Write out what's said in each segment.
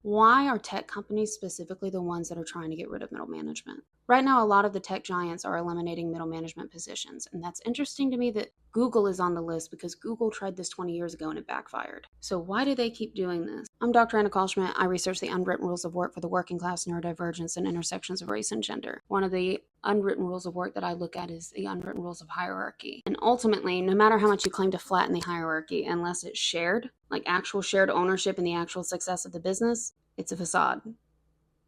Why are tech companies specifically the ones that are trying to get rid of middle management? Right now, a lot of the tech giants are eliminating middle management positions. And that's interesting to me that Google is on the list because Google tried this 20 years ago and it backfired. So why do they keep doing this? I'm Dr. Anna Kalschmidt. I research the unwritten rules of work for the working class, neurodivergence, and intersections of race and gender. One of the unwritten rules of work that I look at is the unwritten rules of hierarchy. And ultimately, no matter how much you claim to flatten the hierarchy, unless it's shared, like actual shared ownership in the actual success of the business, it's a facade.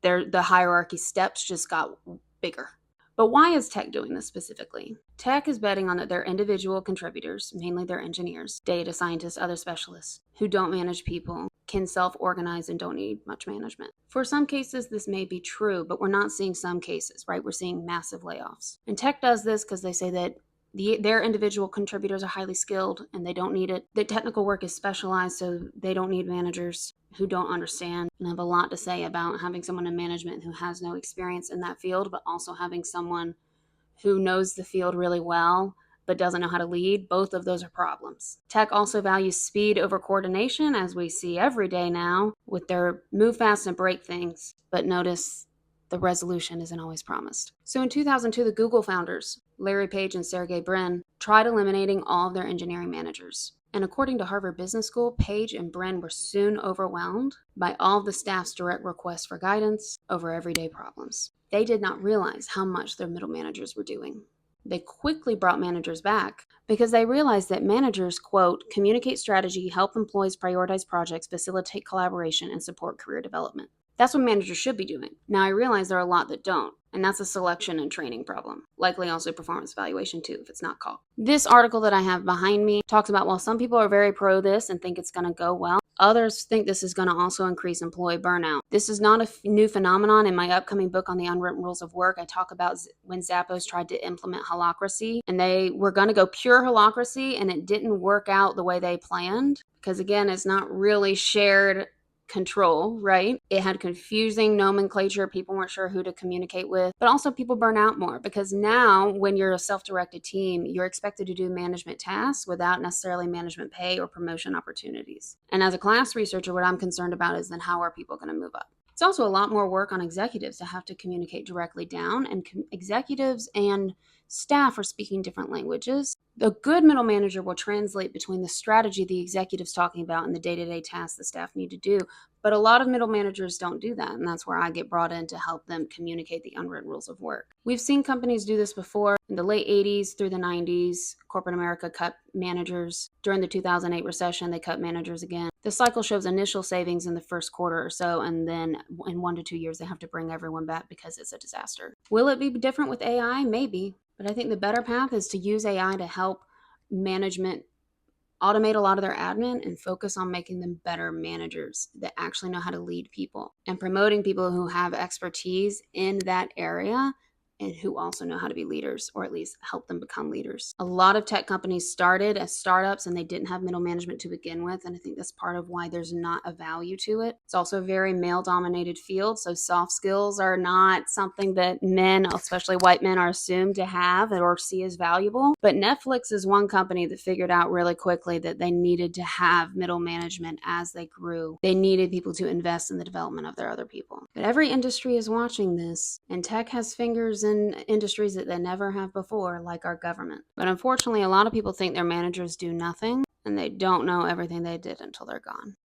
The hierarchy steps just got bigger. But why is tech doing this specifically? Tech is betting on that their individual contributors, mainly their engineers, data scientists, other specialists, who don't manage people, can self-organize and don't need much management. For some cases, this may be true, but we're not seeing some cases, right? We're seeing massive layoffs. And tech does this because they say that their individual contributors are highly skilled and they don't need it. The technical work is specialized, so they don't need managers who don't understand and have a lot to say about having someone in management who has no experience in that field, but also having someone who knows the field really well but doesn't know how to lead. Both of those are problems. Tech also values speed over coordination, as we see every day now with their move fast and break things. But notice the resolution isn't always promised. So in 2002, the Google founders, Larry Page and Sergey Brin, tried eliminating all of their engineering managers. And according to Harvard Business School, Page and Brin were soon overwhelmed by all of the staff's direct requests for guidance over everyday problems. They did not realize how much their middle managers were doing. They quickly brought managers back because they realized that managers, quote, communicate strategy, help employees prioritize projects, facilitate collaboration, and support career development. That's what managers should be doing. Now, I realize there are a lot that don't, and that's a selection and training problem. Likely also performance evaluation too, if it's not called. This article that I have behind me talks about, while some people are very pro this and think it's going to go well, others think this is going to also increase employee burnout. This is not a new phenomenon. In my upcoming book on the unwritten rules of work, I talk about when Zappos tried to implement holacracy, and they were going to go pure holacracy, and it didn't work out the way they planned because, again, it's not really shared control, right? It had confusing nomenclature. People weren't sure who to communicate with, but also people burn out more because now when you're a self-directed team, you're expected to do management tasks without necessarily management pay or promotion opportunities. And as a class researcher, what I'm concerned about is then how are people going to move up? It's also a lot more work on executives to have to communicate directly down, and executives and staff are speaking different languages. The good middle manager will translate between the strategy the executive's talking about and the day-to-day tasks the staff need to do. But a lot of middle managers don't do that, and that's where I get brought in to help them communicate the unwritten rules of work. We've seen companies do this before. In the late 80s through the 90s, corporate America cut managers. During the 2008 recession, they cut managers again. The cycle shows initial savings in the first quarter or so, and then in 1 to 2 years, they have to bring everyone back because it's a disaster. Will it be different with AI? Maybe. But I think the better path is to use AI to help management automate a lot of their admin and focus on making them better managers that actually know how to lead people and promoting people who have expertise in that area and who also know how to be leaders, or at least help them become leaders. A lot of tech companies started as startups and they didn't have middle management to begin with, and I think that's part of why there's not a value to it. It's also a very male-dominated field, so soft skills are not something that men, especially white men, are assumed to have or see as valuable. But Netflix is one company that figured out really quickly that they needed to have middle management as they grew. They needed people to invest in the development of their other people. But every industry is watching this, and tech has fingers in industries that they never have before, like our government. But unfortunately, a lot of people think their managers do nothing, and they don't know everything they did until they're gone.